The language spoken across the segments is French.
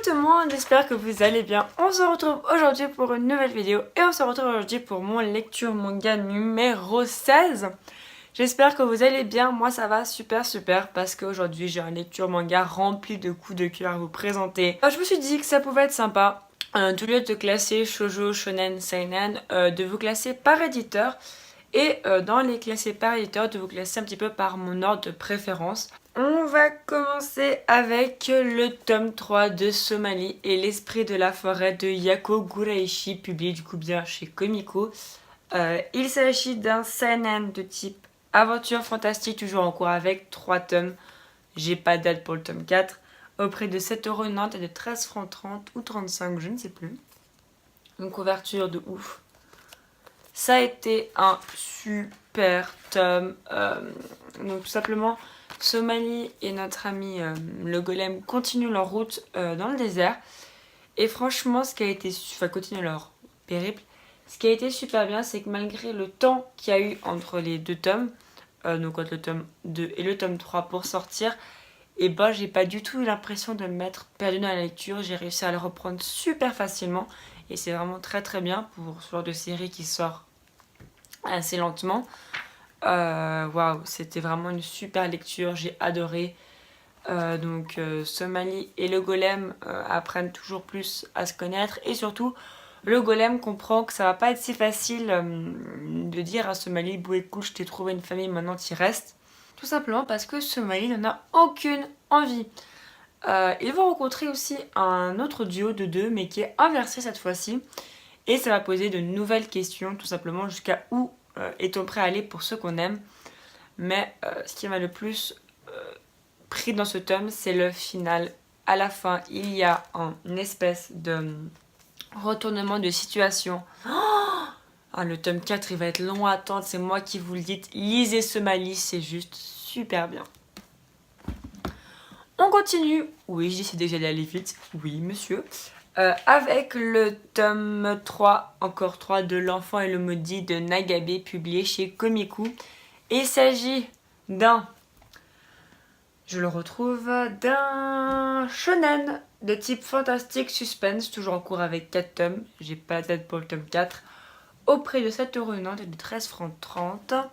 tout le monde, j'espère que vous allez bien. On se retrouve aujourd'hui pour une nouvelle vidéo et on se retrouve aujourd'hui pour mon lecture manga numéro 16. J'espère que vous allez bien, moi ça va super parce qu'aujourd'hui j'ai une lecture manga remplie de coups de cœur à vous présenter. Je me suis dit que ça pouvait être sympa, au lieu de classer shoujo, shonen, seinen, de vous classer par éditeur. Et dans les classer par éditeur, de vous classer un petit peu par mon ordre de préférence. On va commencer avec le tome 3 de Somali et l'esprit de la forêt de Yako Guraishi, publié du coup bien chez Comico. Il s'agit d'un seinen de type aventure fantastique, toujours en cours avec 3 tomes. J'ai pas de date pour le tome 4. Au prix de 7,90€ et de 13,30€ ou 35, je ne sais plus. Une couverture de ouf. Ça a été un super tome. Donc tout simplement, Somali et notre ami le golem continuent leur route dans le désert. Et franchement, ce qui a été... Enfin, continuent leur périple. Ce qui a été super bien, c'est que malgré le temps qu'il y a eu entre les deux tomes, donc entre le tome 2 et le tome 3 pour sortir, et ben j'ai pas du tout eu l'impression de m'être perdue dans la lecture. J'ai réussi à le reprendre super facilement. Et c'est vraiment très bien pour ce genre de série qui sort assez lentement. Waouh, c'était vraiment une super lecture, j'ai adoré. Somali et le golem apprennent toujours plus à se connaître et surtout le golem comprend que ça va pas être si facile de dire à Somali bon écoute, je t'ai trouvé une famille, maintenant t'y restes. Tout simplement parce que Somali n'en a aucune envie. Ils vont rencontrer aussi un autre duo de deux mais qui est inversé cette fois-ci. Et ça va poser de nouvelles questions, tout simplement, jusqu'à où est-on prêt à aller pour ceux qu'on aime. Mais ce qui m'a le plus pris dans ce tome, c'est le final. À la fin, il y a une espèce de retournement de situation. Le tome 4, il va être long à attendre, c'est moi qui vous le dis. Lisez ce Mali, c'est juste super bien. On continue. Oui, j'ai décidé que j'allais aller vite. Oui, monsieur. Avec le tome 3, encore 3, de L'Enfant et le Maudit de Nagabe, publié chez Komiku. Il s'agit d'un... Je le retrouve d'un shonen de type fantastique suspense, toujours en cours avec 4 tomes. J'ai pas la tête pour le tome 4. Au prix de 7,90€ et de 13,30€.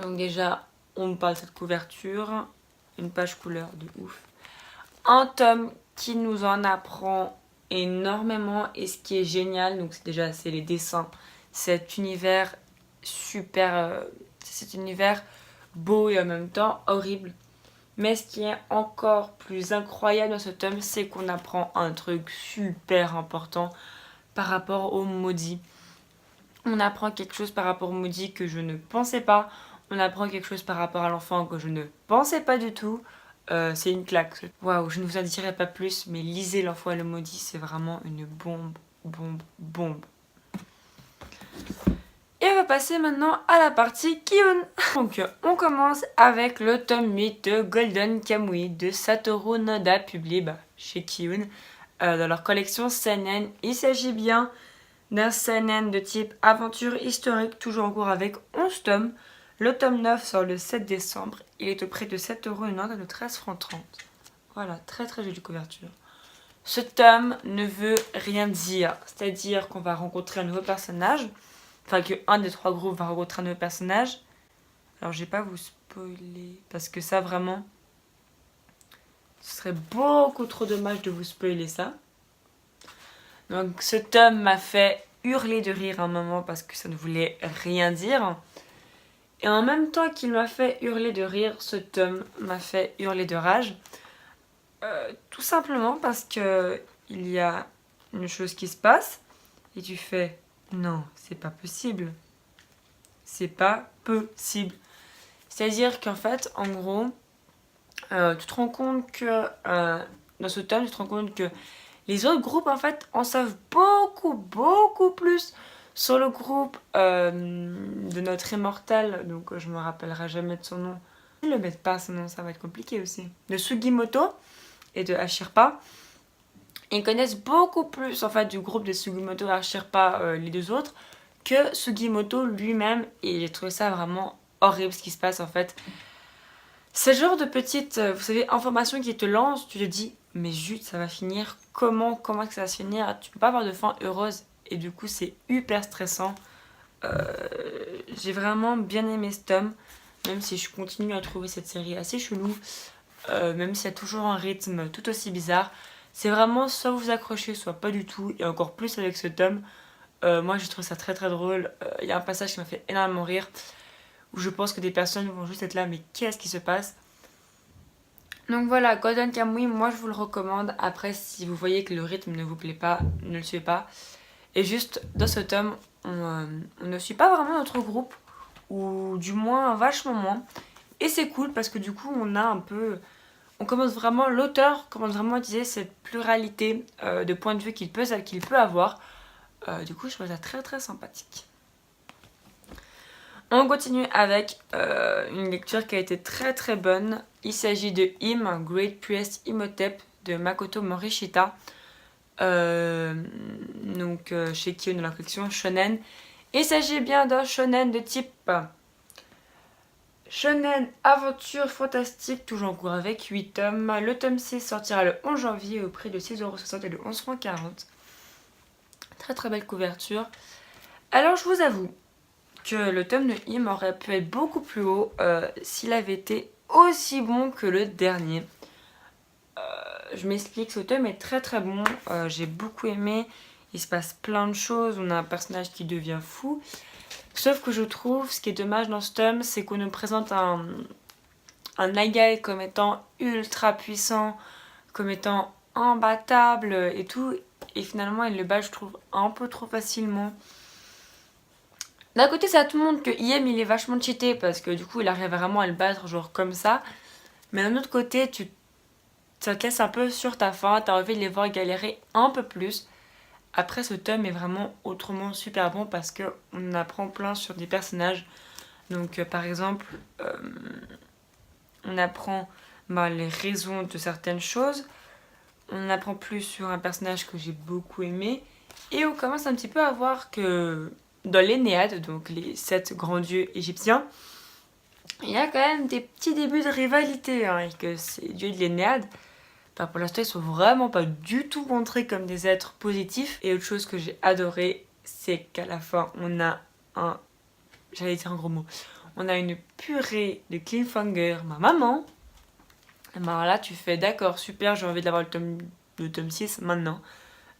Donc déjà, on me parle de cette couverture. Une page couleur de ouf. Un tome qui nous en apprend énormément et ce qui est génial, donc c'est les dessins, cet univers super, cet univers beau et en même temps horrible. Mais ce qui est encore plus incroyable dans ce tome, c'est qu'on apprend un truc super important par rapport au maudit. On apprend quelque chose par rapport au maudit que je ne pensais pas. On apprend quelque chose par rapport à l'enfant que je ne pensais pas du tout. C'est une claque. Waouh, je ne vous en dirai pas plus, mais lisez L'Enfant et le Maudit, c'est vraiment une bombe. Et on va passer maintenant à la partie Ki-hoon. Donc on commence avec le tome 8 de Golden Kamuy de Satoru Noda, publié chez Ki-hoon dans leur collection seinen. Il s'agit bien d'un seinen de type aventure historique, toujours en cours avec 11 tomes. Le tome 9 sort le 7 décembre. Il est au prix de 7,90€ et de 13,30€. Voilà, très jolie couverture. Ce tome ne veut rien dire. C'est-à-dire qu'on va rencontrer un nouveau personnage. Enfin, qu'un des 3 groupes va rencontrer un nouveau personnage. Alors, je vais pas vous spoiler. Parce que ça, vraiment, ce serait beaucoup trop dommage de vous spoiler ça. Donc, ce tome m'a fait hurler de rire un moment parce que ça ne voulait rien dire. Et en même temps qu'il m'a fait hurler de rire, ce tome m'a fait hurler de rage. Tout simplement parce que il y a une chose qui se passe et tu fais non, c'est pas possible. C'est pas possible. C'est-à-dire qu'en fait, en gros, tu te rends compte que dans ce tome, tu te rends compte que les autres groupes en fait en savent beaucoup plus sur le groupe de notre immortel, donc je me rappellerai jamais de son nom. Ils ne le mettent pas son nom, ça va être compliqué aussi. De Sugimoto et de Ashirpa. Ils connaissent beaucoup plus en fait du groupe de Sugimoto et Ashirpa, les deux autres, que Sugimoto lui-même. Et j'ai trouvé ça vraiment horrible ce qui se passe en fait. C'est le genre de petite, vous savez, information qui te lance, tu te dis mais juste ça va finir. Comment que ça va se finir? Tu peux pas avoir de fin heureuse et du coup c'est hyper stressant. J'ai vraiment bien aimé ce tome, même si je continue à trouver cette série assez chelou, même s'il y a toujours un rythme tout aussi bizarre. C'est vraiment soit vous accrochez, soit pas du tout, et encore plus avec ce tome. Moi je trouve ça très très drôle. Il y a un passage qui m'a fait énormément rire, où je pense que des personnes vont juste être là, mais qu'est-ce qui se passe? Donc voilà, Golden Kamuy, moi je vous le recommande. Après, si vous voyez que le rythme ne vous plaît pas, ne le suivez pas. Et juste, dans ce tome, on ne suit pas vraiment notre groupe, ou du moins vachement moins. Et c'est cool parce que du coup, on a un peu... On commence vraiment, l'auteur commence vraiment à utiliser cette pluralité de points de vue qu'il peut avoir. Du coup, je trouve ça très très sympathique. On continue avec une lecture qui a été très très bonne. Il s'agit de Him, Great Priest Imhotep de Makoto Morishita. Chez Kiyun dans la collection Shonen. Il s'agit bien d'un shonen de type shonen aventure fantastique, toujours en cours avec 8 tomes. Le tome 6 sortira le 11 janvier au prix de 6,60€ et de 11,40€. Très très belle couverture. Alors je vous avoue que le tome de Him aurait pu être beaucoup plus haut s'il avait été aussi bon que le dernier. Je m'explique, ce tome est très très bon, j'ai beaucoup aimé, il se passe plein de choses, on a un personnage qui devient fou. Sauf que je trouve, ce qui est dommage dans ce tome, c'est qu'on nous présente un Nagai comme étant ultra puissant, comme étant imbattable et tout. Et finalement, il le bat, je trouve, un peu trop facilement. D'un côté, ça te montre que IM, il est vachement cheaté parce que du coup, il arrive vraiment à le battre, genre comme ça. Mais d'un autre côté, ça te laisse un peu sur ta faim, t'as envie de les voir galérer un peu plus. Après, ce tome est vraiment autrement super bon parce qu'on apprend plein sur des personnages. Donc, par exemple, on apprend les raisons de certaines choses. On apprend plus sur un personnage que j'ai beaucoup aimé. Et on commence un petit peu à voir que dans l'Énéade, donc les 7 grands dieux égyptiens, il y a quand même des petits débuts de rivalité. Et que ces dieux de l'Énéade, pour l'instant, ils sont vraiment pas du tout montrés comme des êtres positifs. Et autre chose que j'ai adoré, c'est qu'à la fin, on a j'allais dire un gros mot, on a une purée de cliffhanger, ma maman. Et ben là, tu fais d'accord, super, j'ai envie d'avoir le tome 6 maintenant.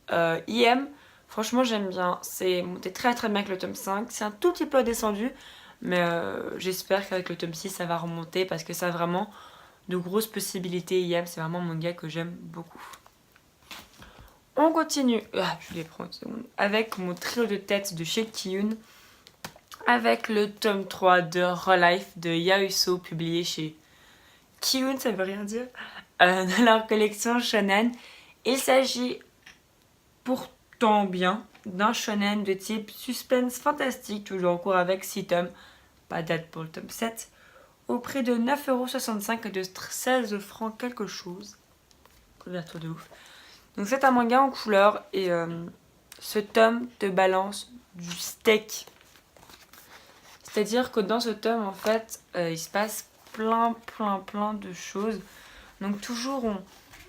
IM, franchement, j'aime bien. C'est monté très très bien avec le tome 5. C'est un tout petit peu descendu, mais j'espère qu'avec le tome 6, ça va remonter parce que ça a vraiment de grosses possibilités. IM, c'est vraiment mon gars que j'aime beaucoup. On continue, je vais prendre une seconde, avec mon trio de têtes de chez Kiyun, avec le tome 3 de Relife de Yaosu, publié chez Kiyun, ça veut rien dire, dans leur collection Shonen. Il s'agit pourtant bien d'un shonen de type suspense fantastique, toujours en cours avec 6 tomes, pas date pour le tome 7, au prix de 9,65€ et de 16 francs quelque chose. Couverture de ouf. Donc c'est un manga en couleur et ce tome te balance du steak. C'est-à-dire que dans ce tome, en fait, il se passe plein de choses. Donc toujours,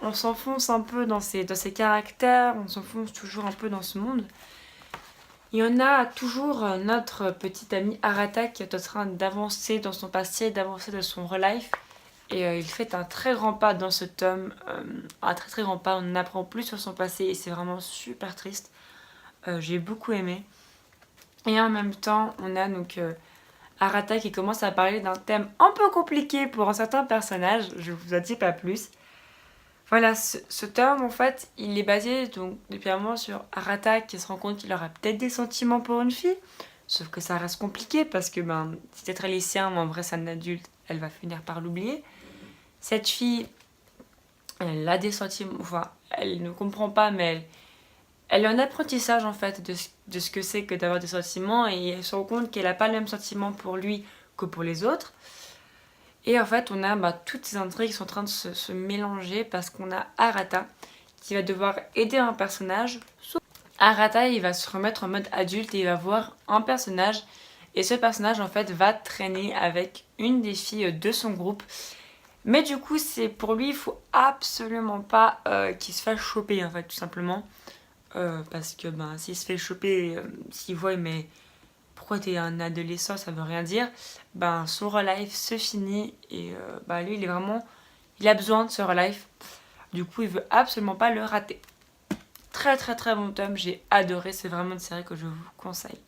on s'enfonce un peu dans ces caractères, on s'enfonce toujours un peu dans ce monde. Il y en a toujours notre petite amie Arata qui est en train d'avancer dans son passé, d'avancer dans son relife. Et il fait un très grand pas dans ce tome, un très très grand pas, on apprend plus sur son passé et c'est vraiment super triste. J'ai beaucoup aimé. Et en même temps, on a donc Arata qui commence à parler d'un thème un peu compliqué pour un certain personnage, je vous en dis pas plus. Voilà, ce tome en fait, il est basé donc depuis un moment sur Arata qui se rend compte qu'il aura peut-être des sentiments pour une fille, sauf que ça reste compliqué parce que si c'est très lycéen, mais en vrai c'est un adulte, elle va finir par l'oublier. Cette fille, elle a des sentiments, enfin, elle ne comprend pas, mais elle est en apprentissage en fait de ce que c'est que d'avoir des sentiments et elle se rend compte qu'elle n'a pas le même sentiment pour lui que pour les autres. Et en fait, on a toutes ces intrigues qui sont en train de se mélanger parce qu'on a Arata qui va devoir aider un personnage. Arata, il va se remettre en mode adulte et il va voir un personnage. Et ce personnage, en fait, va traîner avec une des filles de son groupe. Mais du coup, c'est pour lui, il faut absolument pas qu'il se fasse choper en fait, tout simplement. Parce que ben, s'il se fait choper, s'il voit, mais pourquoi t'es un adolescent, ça veut rien dire, ben son relife se finit et ben, lui, il a besoin de ce relife. Du coup, il veut absolument pas le rater. Très très très bon tome, j'ai adoré, c'est vraiment une série que je vous conseille.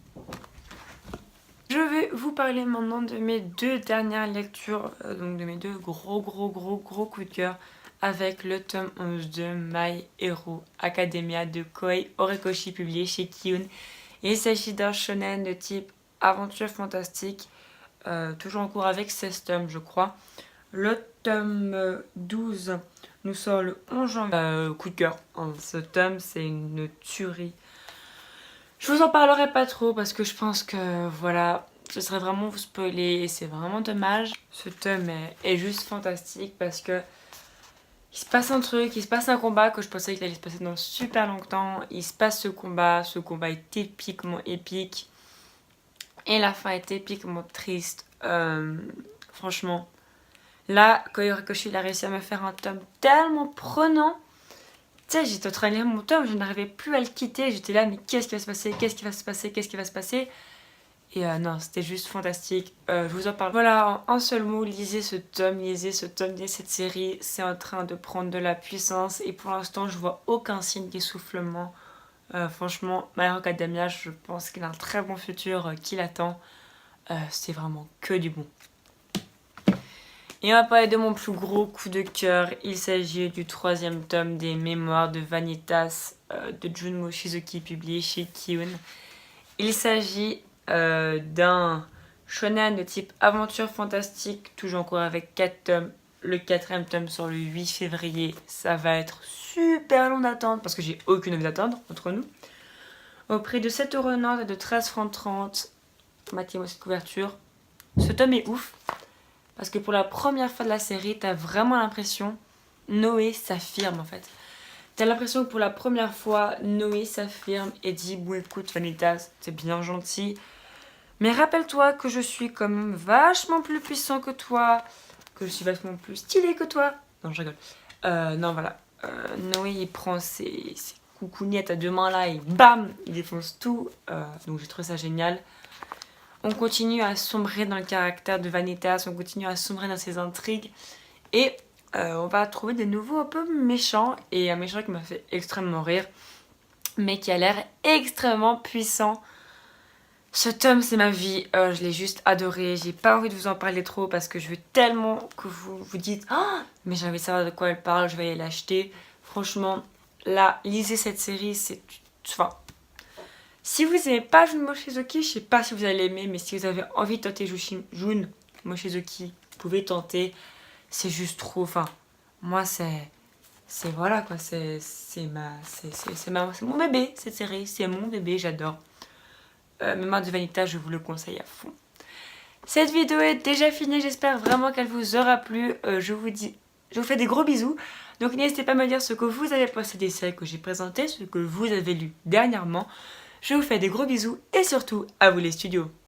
Je vais vous parler maintenant de mes deux dernières lectures, donc de mes deux gros coups de cœur, avec le tome 11 de My Hero Academia de Kohei Horikoshi publié chez Kiun. Il s'agit d'un shonen de type aventure fantastique, toujours en cours avec 16 tomes je crois. Le tome 12 nous sort le 11 janvier. Coup de cœur, hein. Ce tome c'est une tuerie. Je vous en parlerai pas trop parce que je pense que voilà, ce serait vraiment vous spoiler et c'est vraiment dommage. Ce tome est juste fantastique parce que il se passe un truc, il se passe un combat que je pensais qu'il allait se passer dans super longtemps. Il se passe ce combat est épiquement épique. Et la fin est épiquement triste. Franchement, là, Kohei Horikoshi il a réussi à me faire un tome tellement prenant. Tu sais, j'étais en train de lire mon tome, je n'arrivais plus à le quitter. J'étais là, mais qu'est-ce qui va se passer? Qu'est-ce qui va se passer? Qu'est-ce qui va se passer? Et non, c'était juste fantastique. Je vous en parle. Voilà, en un seul mot, lisez ce tome, lisez cette série. C'est en train de prendre de la puissance. Et pour l'instant, je vois aucun signe d'essoufflement. Franchement, My Hero Academia, je pense qu'il a un très bon futur qui l'attend. C'est vraiment que du bon. Et on va parler de mon plus gros coup de cœur. Il s'agit du 3e tome des Mémoires de Vanitas de Junmo Shizuki, publié chez Kiun. Il s'agit d'un shonen de type aventure fantastique, toujours en cours avec 4 tomes. Le 4e tome sort le 8 février. Ça va être super long d'attendre parce que j'ai aucune envie d'attendre entre nous. Au prix de 7,90€ et de 13,30 €. Matez-moi cette couverture. Ce tome est ouf. Parce que pour la première fois de la série, t'as vraiment l'impression, Noé s'affirme en fait. T'as l'impression que pour la première fois, Noé s'affirme et dit, bon écoute Vanitas, c'est bien gentil, mais rappelle-toi que je suis quand même vachement plus puissant que toi, que je suis vachement plus stylé que toi. Non, je rigole. Non, voilà. Noé, il prend ses coucougnettes à deux mains là et bam, il défonce tout. Donc j'ai trouvé ça génial. On continue à sombrer dans le caractère de Vanitas, on continue à sombrer dans ses intrigues. Et on va trouver des nouveaux un peu méchants. Et un méchant qui m'a fait extrêmement rire, mais qui a l'air extrêmement puissant. Ce tome, c'est ma vie. Je l'ai juste adoré. J'ai pas envie de vous en parler trop parce que je veux tellement que vous vous dites oh, mais j'ai envie de savoir de quoi elle parle, je vais aller l'acheter. Franchement, là, lisez cette série, c'est... Enfin... Si vous n'aimez pas Jun Mochizuki, je sais pas si vous allez l'aimer, mais si vous avez envie de tenter Jun Mochizuki, vous pouvez tenter. C'est juste trop. Enfin, moi, c'est voilà quoi. C'est mon bébé, cette série. C'est mon bébé, j'adore. Mémoire de Vanitas, je vous le conseille à fond. Cette vidéo est déjà finie. J'espère vraiment qu'elle vous aura plu. Je vous fais des gros bisous. Donc, n'hésitez pas à me dire ce que vous avez pensé des séries que j'ai présentées, ce que vous avez lu dernièrement. Je vous fais des gros bisous et surtout, à vous les studios.